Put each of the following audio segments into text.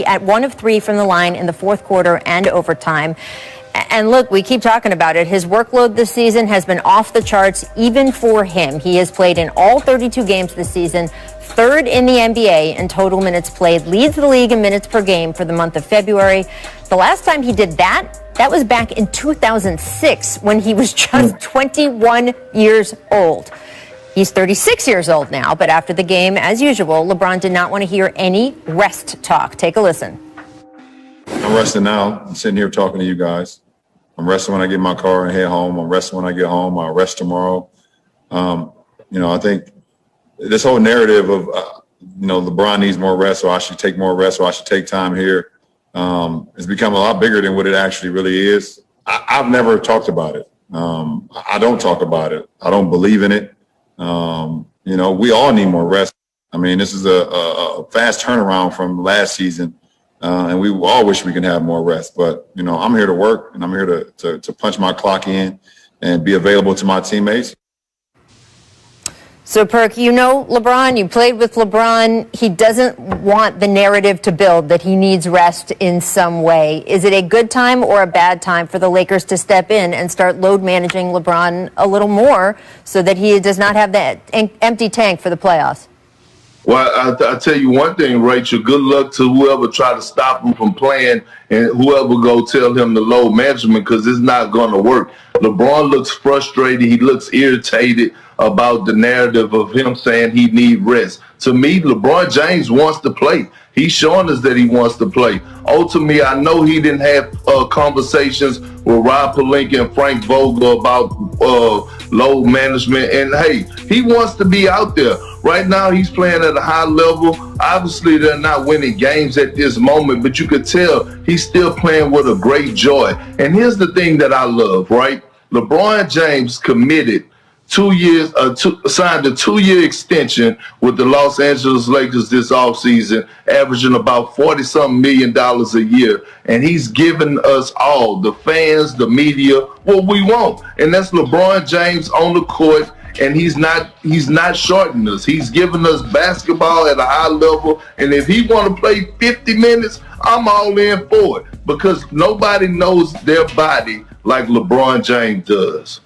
At 1 of 3 from the line in the fourth quarter and overtime. And look, we keep talking about it. His workload this season has been off the charts, even for him. He has played in all 32 games this season, third in the NBA in total minutes played, leads the league in minutes per game for the month of February. The last time he did that was back in 2006 when he was just 21 years old. He's 36 years old now, but after the game, as usual, LeBron did not want to hear any rest talk. Take a listen. I'm resting now. I'm sitting here talking to you guys. I'm resting when I get in my car and head home. I'm resting when I get home. I'll rest tomorrow. I think this whole narrative of, LeBron needs more rest, or I should take more rest, or I should take time here, has become a lot bigger than what it actually really is. I've never talked about it. I don't talk about it. I don't believe in it. We all need more rest. I mean, this is a fast turnaround from last season, and we all wish we can have more rest. But, I'm here to work, and I'm here to punch my clock in and be available to my teammates. So, Perk, LeBron, you played with LeBron. He doesn't want the narrative to build that he needs rest in some way. Is it a good time or a bad time for the Lakers to step in and start load managing LeBron a little more so that he does not have that empty tank for the playoffs? Well, I'll tell you one thing, Rachel. Good luck to whoever try to stop him from playing and whoever go tell him to load management, because it's not going to work. LeBron looks frustrated. He looks irritated about the narrative of him saying he need rest. To me, LeBron James wants to play. He's showing us that he wants to play. Ultimately, I know he didn't have conversations with Rob Pelinka and Frank Vogel about load management. And, hey, he wants to be out there. Right now, he's playing at a high level. Obviously, they're not winning games at this moment, but you could tell he's still playing with a great joy. And here's the thing that I love, right? LeBron James committed 2 years, signed a 2-year extension with the Los Angeles Lakers this offseason, averaging about $40-something million a year. And he's given us all, the fans, the media, what we want. And that's LeBron James on the court. And he's not shorting us. He's giving us basketball at a high level. And if he want to play 50 minutes, I'm all in for it, because nobody knows their body like LeBron James does.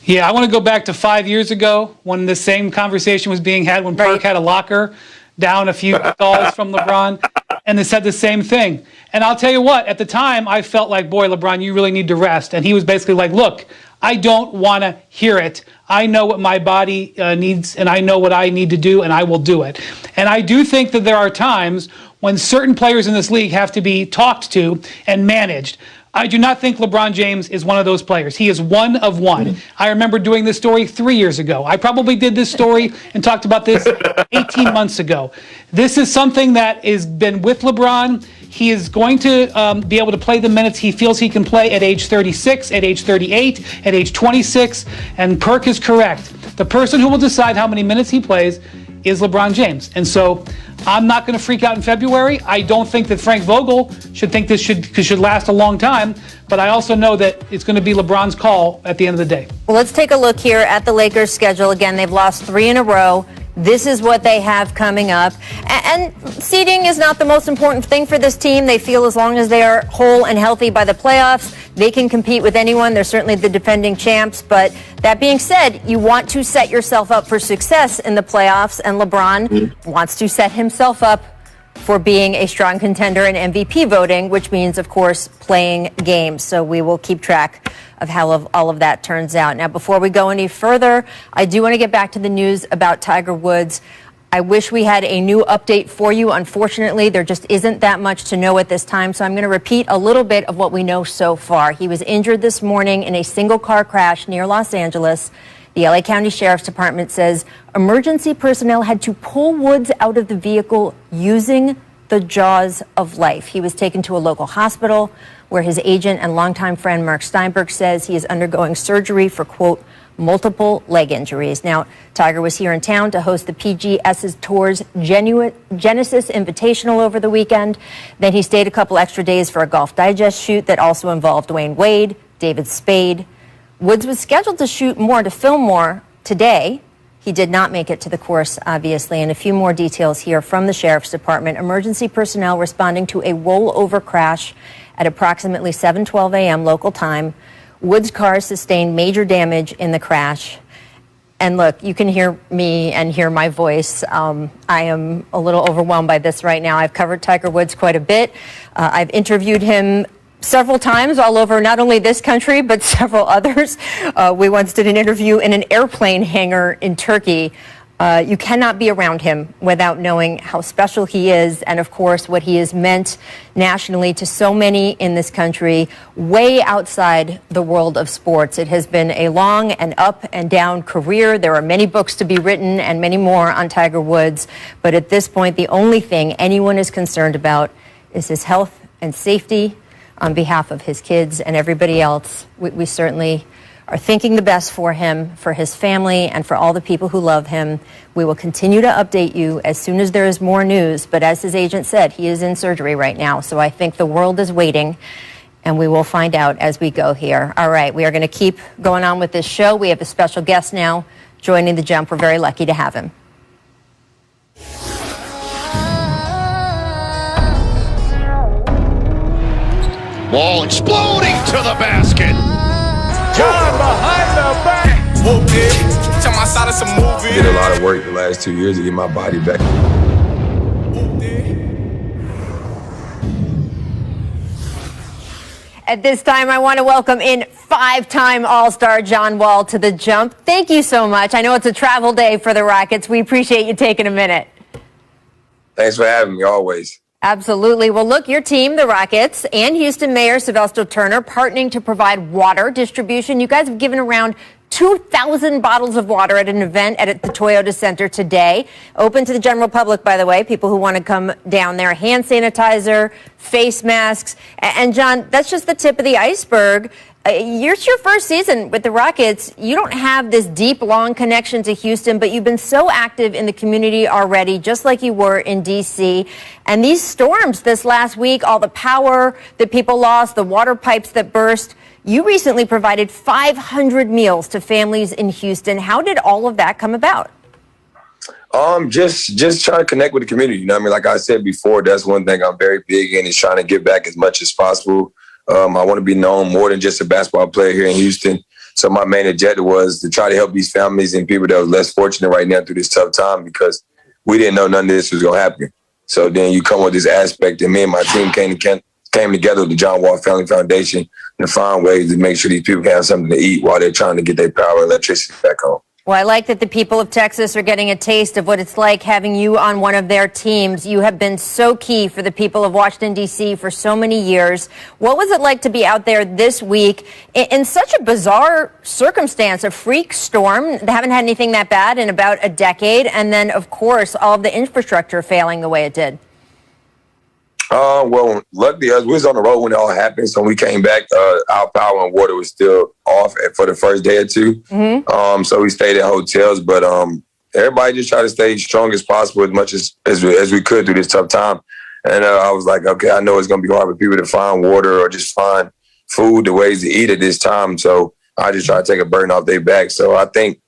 Yeah, I want to go back to 5 years ago when the same conversation was being had when Perk had a locker down a few stalls from LeBron, and they said the same thing. And I'll tell you what, at the time, I felt like, boy, LeBron, you really need to rest. And he was basically like, look, I don't want to hear it. I know what my body needs, and I know what I need to do, and I will do it. And I do think that there are times when certain players in this league have to be talked to and managed. I do not think LeBron James is one of those players. He is one of one. I remember doing this story 3 years ago. I probably did this story and talked about this 18 months ago. This is something that has been with LeBron. He is going to be able to play the minutes he feels he can play at age 36, at age 38, at age 26. And Perk is correct. The person who will decide how many minutes he plays is LeBron James. And so I'm not going to freak out in February. I don't think that Frank Vogel should think this should last a long time. But I also know that it's going to be LeBron's call at the end of the day. Well, let's take a look here at the Lakers' schedule. Again, they've lost 3 in a row. This is what they have coming up. And seeding is not the most important thing for this team. They feel as long as they are whole and healthy by the playoffs, they can compete with anyone. They're certainly the defending champs. But that being said, you want to set yourself up for success in the playoffs. And LeBron wants to set himself up for being a strong contender in MVP voting, which means, of course, playing games. So we will keep track of how all of that turns out. Now, before we go any further, I do want to get back to the news about Tiger Woods. I wish we had a new update for you. Unfortunately, there just isn't that much to know at this time. So I'm going to repeat a little bit of what we know so far. He was injured this morning in a single car crash near Los Angeles. The LA County Sheriff's Department says emergency personnel had to pull Woods out of the vehicle using the jaws of life. He was taken to a local hospital where his agent and longtime friend Mark Steinberg says he is undergoing surgery for, quote, multiple leg injuries. Now, Tiger was here in town to host the PGS's Tour's Genesis Invitational over the weekend. Then he stayed a couple extra days for a Golf Digest shoot that also involved Dwayne Wade, David Spade. Woods was scheduled to film more today. He did not make it to the course, obviously. And a few more details here from the Sheriff's Department. Emergency personnel responding to a rollover crash at approximately 7:12 a.m. local time. Woods' car sustained major damage in the crash. And look, you can hear me and hear my voice. I am a little overwhelmed by this right now. I've covered Tiger Woods quite a bit. I've interviewed him several times all over not only this country, but several others. We once did an interview in an airplane hangar in Turkey. You cannot be around him without knowing how special he is and, of course, what he has meant nationally to so many in this country, way outside the world of sports. It has been a long and up and down career. There are many books to be written and many more on Tiger Woods. But at this point, the only thing anyone is concerned about is his health and safety. On behalf of his kids and everybody else, we certainly are thinking the best for him, for his family, and for all the people who love him. We will continue to update you as soon as there is more news. But as his agent said, he is in surgery right now. So I think the world is waiting, and we will find out as we go here. All right, we are going to keep going on with this show. We have a special guest now joining the Jump. We're very lucky to have him. Ball exploding to the basket. John behind the back. Whooped it. Tell my side of some movie. Did a lot of work the last 2 years to get my body back. At this time, I want to welcome in five-time All-Star John Wall to the Jump. Thank you so much. I know it's a travel day for the Rockets. We appreciate you taking a minute. Thanks for having me, always. Absolutely. Well, look, your team, the Rockets, and Houston Mayor Sylvester Turner partnering to provide water distribution. You guys have given around 2,000 bottles of water at an event at the Toyota Center today. Open to the general public, by the way, people who want to come down there. Hand sanitizer, face masks. And John, that's just the tip of the iceberg. It's your first season with the Rockets. You don't have this deep, long connection to Houston, but you've been so active in the community already, just like you were in D.C. And these storms this last week, all the power that people lost, the water pipes that burst, you recently provided 500 meals to families in Houston. How did all of that come about? Just trying to connect with the community. You know what I mean? Like I said before, that's one thing I'm very big in, is trying to give back as much as possible. I want to be known more than just a basketball player here in Houston. So my main objective was to try to help these families and people that was less fortunate right now through this tough time, because we didn't know none of this was going to happen. So then you come with this aspect, and me and my team came together with the John Wall Family Foundation to find ways to make sure these people can have something to eat while they're trying to get their power and electricity back home. Well, I like that the people of Texas are getting a taste of what it's like having you on one of their teams. You have been so key for the people of Washington, D.C. for so many years. What was it like to be out there this week in such a bizarre circumstance, a freak storm? They haven't had anything that bad in about a decade. And then, of course, all of the infrastructure failing the way it did. Well, luckily, we was on the road when it all happened. So when we came back, our power and water was still off for the first day or two. Mm-hmm. So we stayed at hotels, but everybody just tried to stay strong as possible, as much as we could through this tough time. And I was like, okay, I know it's going to be hard for people to find water or just find food, the ways to eat at this time. So I just try to take a burden off their back. So I think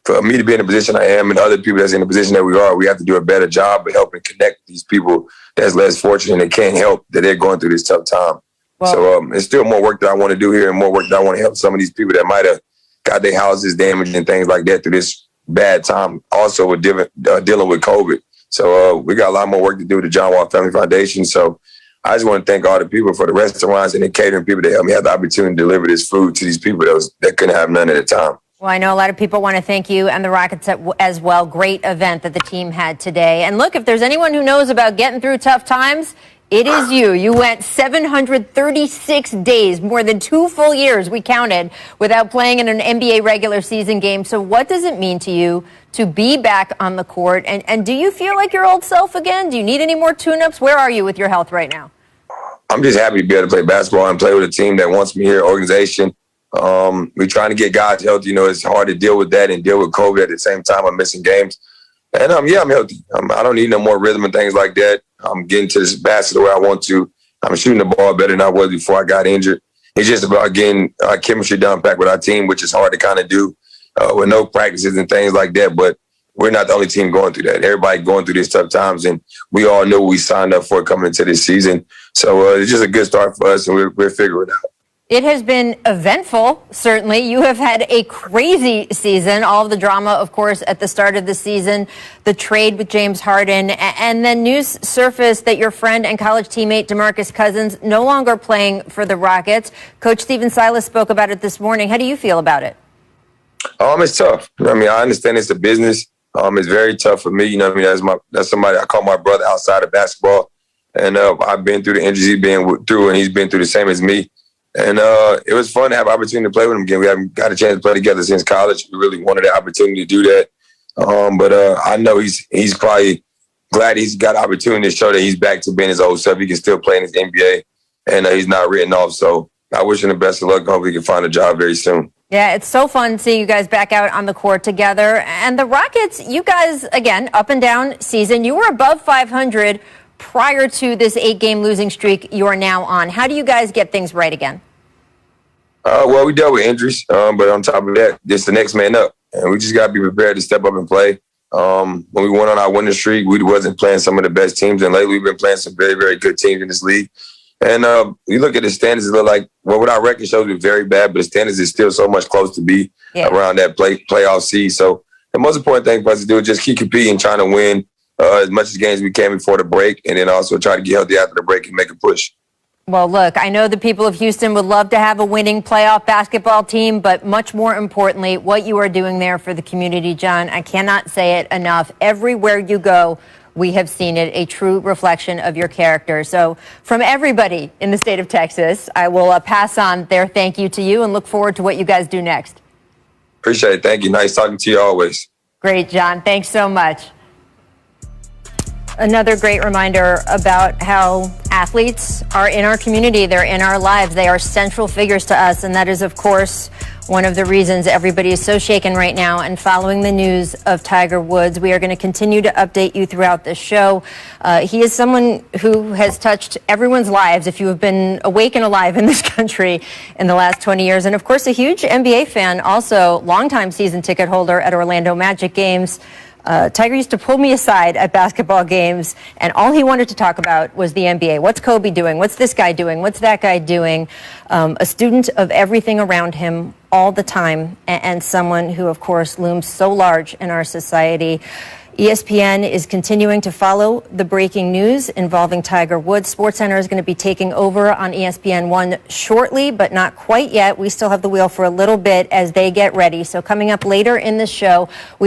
for me to be in the position I am and other people that's in the position that we are, we have to do a better job of helping connect these people that's less fortunate and can't help that they're going through this tough time. Well, so it's still more work that I want to do here, and more work that I want to help some of these people that might have got their houses damaged and things like that through this bad time. Also, with dealing with COVID. So we got a lot more work to do with the John Wall Family Foundation. So I just want to thank all the people for the restaurants and the catering people that helped me have the opportunity to deliver this food to these people that couldn't have none at the time. Well, I know a lot of people want to thank you and the Rockets as well. Great event that the team had today. And look, if there's anyone who knows about getting through tough times, it is you. You went 736 days, more than 2 full years, we counted, without playing in an NBA regular season game. So what does it mean to you to be back on the court? And do you feel like your old self again? Do you need any more tune-ups? Where are you with your health right now? I'm just happy to be able to play basketball and play with a team that wants me here, organization. We're trying to get guys healthy. You know, it's hard to deal with that and deal with COVID at the same time. I'm missing games. And, I'm healthy. I don't need no more rhythm and things like that. I'm getting to this basket the way I want to. I'm shooting the ball better than I was before I got injured. It's just about getting chemistry down back with our team, which is hard to kind of do with no practices and things like that. But we're not the only team going through that. Everybody going through these tough times, and we all knew what we signed up for coming into this season. So it's just a good start for us, and we're figuring it out. It has been eventful, certainly. You have had a crazy season. All of the drama, of course, at the start of the season, the trade with James Harden, and then news surfaced that your friend and college teammate DeMarcus Cousins no longer playing for the Rockets. Coach Stephen Silas spoke about it this morning. How do you feel about it? It's tough. I mean, I understand it's a business. It's very tough for me. You know what I mean? That's somebody I call my brother outside of basketball. And I've been through the injuries he's been through, and he's been through the same as me. And it was fun to have an opportunity to play with him again. We haven't got a chance to play together since college. We really wanted the opportunity to do that. But I know he's probably glad he's got an opportunity to show that he's back to being his old self. He can still play in his NBA, and he's not written off. So I wish him the best of luck. Hope he can find a job very soon. Yeah, it's so fun seeing you guys back out on the court together. And the Rockets, you guys, again, up and down season. You were above 500 prior to this 8-game losing streak you are now on. How do you guys get things right again? Well, we dealt with injuries, but on top of that, just the next man up. And we just got to be prepared to step up and play. When we went on our winning streak, we wasn't playing some of the best teams. And lately, we've been playing some very, very good teams in this league. And you look at the standards, it look like, well, what our record shows, we're very bad, but the standards is still so much close to be around that playoff seed. So the most important thing for us to do is just keep competing, trying to win as much as games we can before the break, and then also try to get healthy after the break and make a push. Well, look, I know the people of Houston would love to have a winning playoff basketball team, but much more importantly, what you are doing there for the community, John, I cannot say it enough. Everywhere you go, we have seen it, a true reflection of your character. So from everybody in the state of Texas, I will pass on their thank you to you and look forward to what you guys do next. Appreciate it. Thank you. Nice talking to you always. Great, John. Thanks so much. Another great reminder about how athletes are in our community. They're in our lives. They are central figures to us. And that is, of course, one of the reasons everybody is so shaken right now and following the news of Tiger Woods. We are going to continue to update you throughout this show. He is someone who has touched everyone's lives, if you have been awake and alive in this country in the last 20 years. And, of course, a huge NBA fan, also longtime season ticket holder at Orlando Magic games. Tiger used to pull me aside at basketball games, and all he wanted to talk about was the NBA. What's Kobe doing? What's this guy doing? What's that guy doing? A student of everything around him all the time, and someone who, of course, looms so large in our society. ESPN is continuing to follow the breaking news involving Tiger Woods. SportsCenter is going to be taking over on ESPN1 shortly, but not quite yet. We still have the wheel for a little bit as they get ready. So coming up later in the show, we